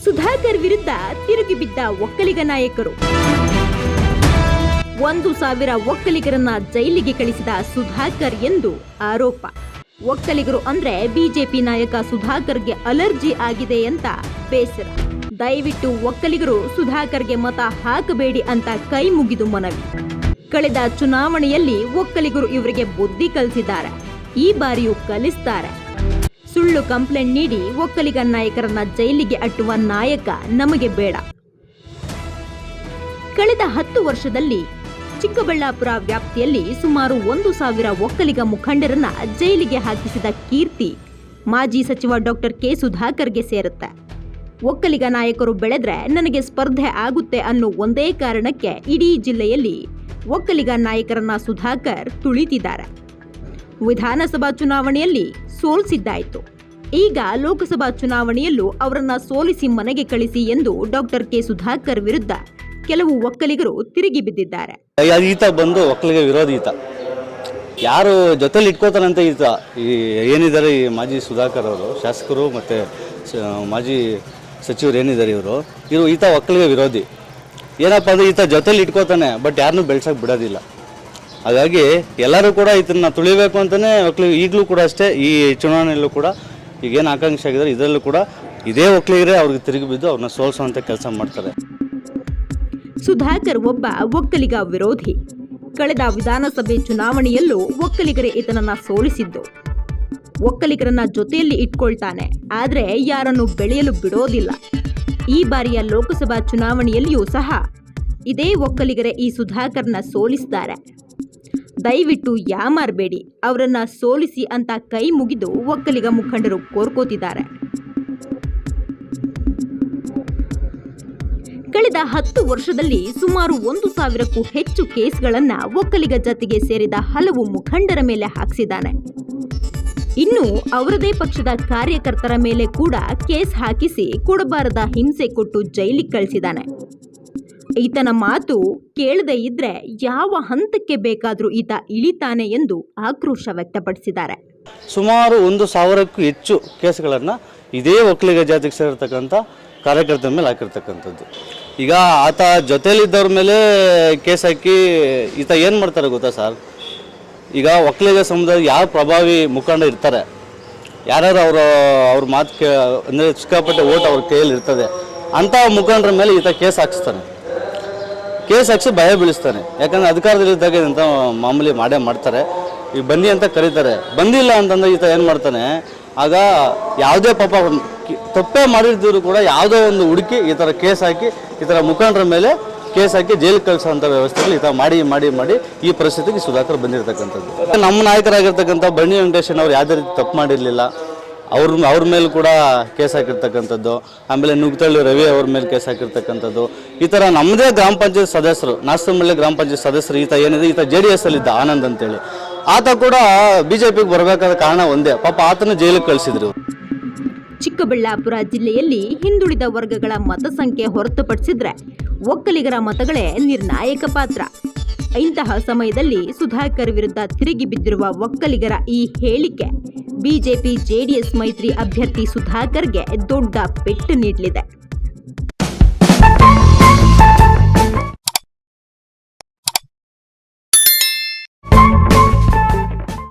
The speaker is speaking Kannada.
ಸುಧಾಕರ್ ವಿರುದ್ಧ ತಿರುಗಿ ಬಿದ್ದ ಒಕ್ಕಲಿಗ ನಾಯಕರು. 1,000 ಒಕ್ಕಲಿಗರನ್ನ ಜೈಲಿಗೆ ಕಳಿಸಿದ ಸುಧಾಕರ್ ಎಂದು ಆರೋಪ. ಒಕ್ಕಲಿಗರು ಅಂದ್ರೆ ಬಿಜೆಪಿ ನಾಯಕ ಸುಧಾಕರ್ಗೆ ಅಲರ್ಜಿ ಆಗಿದೆ ಅಂತ ಬೇಸರ. ದಯವಿಟ್ಟು ಒಕ್ಕಲಿಗರು ಸುಧಾಕರ್ಗೆ ಮತ ಹಾಕಬೇಡಿ ಅಂತ ಕೈ ಮುಗಿದು ಮನವಿ. ಕಳೆದ ಚುನಾವಣೆಯಲ್ಲಿ ಒಕ್ಕಲಿಗರು ಇವರಿಗೆ ಬುದ್ಧಿ ಕಲಿಸಿದ್ದಾರೆ, ಈ ಬಾರಿಯೂ ಕಲಿಸ್ತಾರೆ. ಸುಳ್ಳು ಕಂಪ್ಲೇಂಟ್ ನೀಡಿ ಒಕ್ಕಲಿಗ ನಾಯಕರನ್ನ ಜೈಲಿಗೆ ಅಟ್ಟುವ ನಾಯಕ ನಮಗೆ ಬೇಡ. ಕಳೆದ 10 ವರ್ಷದಲ್ಲಿ ಚಿಕ್ಕಬಳ್ಳಾಪುರ ವ್ಯಾಪ್ತಿಯಲ್ಲಿ ಸುಮಾರು 1,000 ಒಕ್ಕಲಿಗ ಮುಖಂಡರನ್ನ ಜೈಲಿಗೆ ಹಾಕಿಸಿದ ಕೀರ್ತಿ ಮಾಜಿ ಸಚಿವ ಡಾಕ್ಟರ್ ಕೆ ಸುಧಾಕರ್ಗೆ ಸೇರುತ್ತೆ. ಒಕ್ಕಲಿಗ ನಾಯಕರು ಬೆಳೆದ್ರೆ ನನಗೆ ಸ್ಪರ್ಧೆ ಆಗುತ್ತೆ ಅನ್ನೋ ಒಂದೇ ಕಾರಣಕ್ಕೆ ಇಡೀ ಜಿಲ್ಲೆಯಲ್ಲಿ ಒಕ್ಕಲಿಗ ನಾಯಕರನ್ನ ಸುಧಾಕರ್ ತುಳಿತಿದ್ದಾರೆ. ವಿಧಾನಸಭಾ ಚುನಾವಣೆಯಲ್ಲಿ ಸೋಲಿಸಿದ್ದಾಯಿತು, ಈಗ ಲೋಕಸಭಾ ಚುನಾವಣೆಯಲ್ಲೂ ಅವರನ್ನ ಸೋಲಿಸಿ ಮನೆಗೆ ಕಳಿಸಿ ಎಂದು ಡಾಕ್ಟರ್ ಕೆ ಸುಧಾಕರ್ ವಿರುದ್ಧ ಕೆಲವು ಒಕ್ಕಲಿಗರು ತಿರುಗಿ ಬಿದ್ದಿದ್ದಾರೆ. ಈತ ಬಂದು ಒಕ್ಕಲಿಗ ವಿರೋಧಿ ಈತ, ಯಾರು ಜೊತೆಲಿ ಇಟ್ಕೋತಾರಂತ ಈತ ಏನಿದ್ದಾರೆ ಈ ಮಾಜಿ ಸುಧಾಕರ್ ಅವರು ಶಾಸಕರು ಮತ್ತು ಮಾಜಿ ಸಚಿವರು ಏನಿದ್ದಾರೆ ಇವರು ಈತ ಒಕ್ಕಲಿಗ ವಿರೋಧಿ. ಏನಪ್ಪ ಅಂದರೆ ಈತ ಜೊತೆಲಿ ಇಟ್ಕೋತಾನೆ, ಬಟ್ ಯಾರನ್ನೂ ಬೆಳ್ಸಕ್ಕೆ ಬಿಡೋದಿಲ್ಲ. ಹಾಗಾಗಿ ಎಲ್ಲರೂ ಕೂಡ ಇದನ್ನ ತುಳಿಬೇಕು ಅಂತಲೇ ಒಕ್ಕಲಿಗ ಈಗಲೂ ಕೂಡ ಅಷ್ಟೇ, ಈ ಚುನಾವಣೆಯಲ್ಲೂ ಕೂಡ ಈಗೇನು ಆಕಾಂಕ್ಷೆ ಆಗಿದ್ದಾರೆ ಇದರಲ್ಲೂ ಕೂಡ ಇದೇ ಒಕ್ಕಲಿಗರೇ ಅವ್ರಿಗೆ ತಿರುಗಿ ಬಿದ್ದು ಅವ್ರನ್ನ ಸೋಲಿಸುವಂಥ ಕೆಲಸ ಮಾಡ್ತಾರೆ. ಸುಧಾಕರ್ ಒಬ್ಬ ಒಕ್ಕಲಿಗ ವಿರೋಧಿ. ಕಳೆದ ವಿಧಾನಸಭೆ ಚುನಾವಣೆಯಲ್ಲೂ ಒಕ್ಕಲಿಗರೇ ಈತನನ್ನ ಸೋಲಿಸಿದ್ದು. ಒಕ್ಕಲಿಗರನ್ನ ಜೊತೆಯಲ್ಲಿ ಇಟ್ಕೊಳ್ತಾನೆ, ಆದ್ರೆ ಯಾರನ್ನು ಬೆಳೆಯಲು ಬಿಡೋದಿಲ್ಲ. ಈ ಬಾರಿಯ ಲೋಕಸಭಾ ಚುನಾವಣೆಯಲ್ಲಿಯೂ ಸಹ ಇದೇ ಒಕ್ಕಲಿಗರೇ ಈ ಸುಧಾಕರ್ನ ಸೋಲಿಸಿದ್ದಾರೆ. ದಯವಿಟ್ಟು ಯಾಮಾರಬೇಡಿ, ಅವರನ್ನ ಸೋಲಿಸಿ ಅಂತ ಕೈ ಮುಗಿದು ಒಕ್ಕಲಿಗ ಮುಖಂಡರು ಕೋರ್ಕೋತಿದ್ದಾರೆ. ಕಳೆದ 10 ವರ್ಷದಲ್ಲಿ ಸುಮಾರು 1,000ಕ್ಕೂ ಹೆಚ್ಚು ಕೇಸ್ಗಳನ್ನ ಒಕ್ಕಲಿಗ ಜಾತಿಗೆ ಸೇರಿದ ಹಲವು ಮುಖಂಡರ ಮೇಲೆ ಹಾಕಿಸಿದ್ದಾನೆ. ಇನ್ನು ಅವರದೇ ಪಕ್ಷದ ಕಾರ್ಯಕರ್ತರ ಮೇಲೆ ಕೂಡ ಕೇಸ್ ಹಾಕಿಸಿ ಕೊಡಬಾರದ ಹಿಂಸೆ ಕೊಟ್ಟು ಜೈಲಿಗೆ ಕಳಿಸಿದ್ದಾನೆ. ಈತನ ಮಾತು ಕೇಳದೇ ಇದ್ರೆ ಯಾವ ಹಂತಕ್ಕೆ ಬೇಕಾದರೂ ಈತ ಇಳಿತಾನೆ ಎಂದು ಆಕ್ರೋಶ ವ್ಯಕ್ತಪಡಿಸಿದ್ದಾರೆ. ಸುಮಾರು 1,000ಕ್ಕೂ ಹೆಚ್ಚು ಕೇಸ್ಗಳನ್ನು ಇದೇ ಒಕ್ಕಲಿಗ ಜಾತಿಗೆ ಸೇರಿರ್ತಕ್ಕಂಥ ಕಾರ್ಯಕರ್ತರ ಮೇಲೆ ಹಾಕಿರ್ತಕ್ಕಂಥದ್ದು. ಈಗ ಆತ ಜೊತೆಲಿದ್ದವ್ರ ಮೇಲೆ ಕೇಸ್ ಹಾಕಿ ಈತ ಏನು ಮಾಡ್ತಾರೆ ಗೊತ್ತಾ ಸರ್, ಈಗ ಒಕ್ಕಲಿಗ ಸಮುದಾಯ ಯಾವ ಪ್ರಭಾವಿ ಮುಖಂಡ ಇರ್ತಾರೆ, ಯಾರ್ಯಾರು ಅವ್ರ ಮಾತು ಅಂದರೆ ಸಿಕ್ಕಾಪಟ್ಟೆ ಓಟ್ ಅವ್ರ ಕೈಯಲ್ಲಿ ಇರ್ತದೆ, ಅಂಥ ಮುಖಂಡರ ಮೇಲೆ ಈತ ಕೇಸ್ ಹಾಕಿಸ್ತಾನೆ. ಕೇಸ್ ಹಾಕಿಸಿ ಭಯ ಬೀಳಿಸ್ತಾನೆ. ಯಾಕಂದರೆ ಅಧಿಕಾರದಲ್ಲಿದ್ದಾಗ ಅಂತ ಮಾಮೂಲಿ ಮಾಡೇ ಮಾಡ್ತಾರೆ. ಈಗ ಬನ್ನಿ ಅಂತ ಕರೀತಾರೆ, ಬಂದಿಲ್ಲ ಅಂತಂದ್ರೆ ಈತ ಏನು ಮಾಡ್ತಾನೆ, ಆಗ ಯಾವುದೇ ಪಾಪ ತಪ್ಪೇ ಮಾಡಿದ್ರು ಕೂಡ ಯಾವುದೋ ಒಂದು ಹುಡುಕಿ ಈ ಥರ ಕೇಸ್ ಹಾಕಿ ಈ ಥರ ಮುಖಂಡರ ಮೇಲೆ ಕೇಸ್ ಹಾಕಿ ಜೈಲಿಗೆ ಕಳಿಸೋಂಥ ವ್ಯವಸ್ಥೆಗಳು ಈತ ಮಾಡಿ ಮಾಡಿ ಮಾಡಿ ಈ ಪರಿಸ್ಥಿತಿಗೆ ಸುಧಾಕರ್ ಬಂದಿರತಕ್ಕಂಥದ್ದು. ನಮ್ಮ ನಾಯಕರಾಗಿರ್ತಕ್ಕಂಥ ಬನ್ನಿ ವೆಂಕಟೇಶನ್ ಅವ್ರು ಯಾವುದೇ ರೀತಿ ತಪ್ಪು ಮಾಡಿರಲಿಲ್ಲ, ಅವ್ರ ಮೇಲೆ ಕೂಡ ಕೇಸ್ ಹಾಕಿರ್ತಕ್ಕಂಥದ್ದು. ಆಮೇಲೆ ನುಗ್ತಳ್ಳಿ ರವಿ ಅವ್ರ ಮೇಲೆ ಕೇಸ್ ಹಾಕಿರ್ತಕ್ಕಂಥದ್ದು. ಈ ಥರ ನಮ್ಮದೇ ಗ್ರಾಮ ಪಂಚಾಯತ್ ಸದಸ್ಯರು, ನಾಸ್ತಮಳ್ಳಿ ಗ್ರಾಮ ಪಂಚಾಯತ್ ಸದಸ್ಯರು ಈತ ಏನಿದೆ, ಈತ JDS ಅಲ್ಲಿದ್ದ ಆನಂದ್ ಅಂತೇಳಿ, ಆತ ಕೂಡ ಬಿಜೆಪಿಗೆ ಬರಬೇಕಾದ ಕಾರಣ ಒಂದೇ, ಪಾಪ ಆತನ ಜೈಲಿಗೆ ಕಳಿಸಿದ್ರು. ಚಿಕ್ಕಬಳ್ಳಾಪುರ ಜಿಲ್ಲೆಯಲ್ಲಿ ಹಿಂದುಳಿದ ವರ್ಗಗಳ ಮತ ಸಂಖ್ಯೆ ಹೊರತುಪಡಿಸಿದ್ರೆ ಒಕ್ಕಲಿಗರ ಮತಗಳೇ ನಿರ್ಣಾಯಕ ಪಾತ್ರ. ಇಂತಹ ಸಮಯದಲ್ಲಿ ಸುಧಾಕರ್ ವಿರುದ್ಧ ತಿರುಗಿ ಬಿದ್ದಿರುವ ಒಕ್ಕಲಿಗರ ಈ ಹೇಳಿಕೆ ಬಿಜೆಪಿ JDS ಮೈತ್ರಿ ಅಭ್ಯರ್ಥಿ ಸುಧಾಕರ್ಗೆ ದೊಡ್ಡ ಪೆಟ್ಟು ನೀಡಲಿದೆ.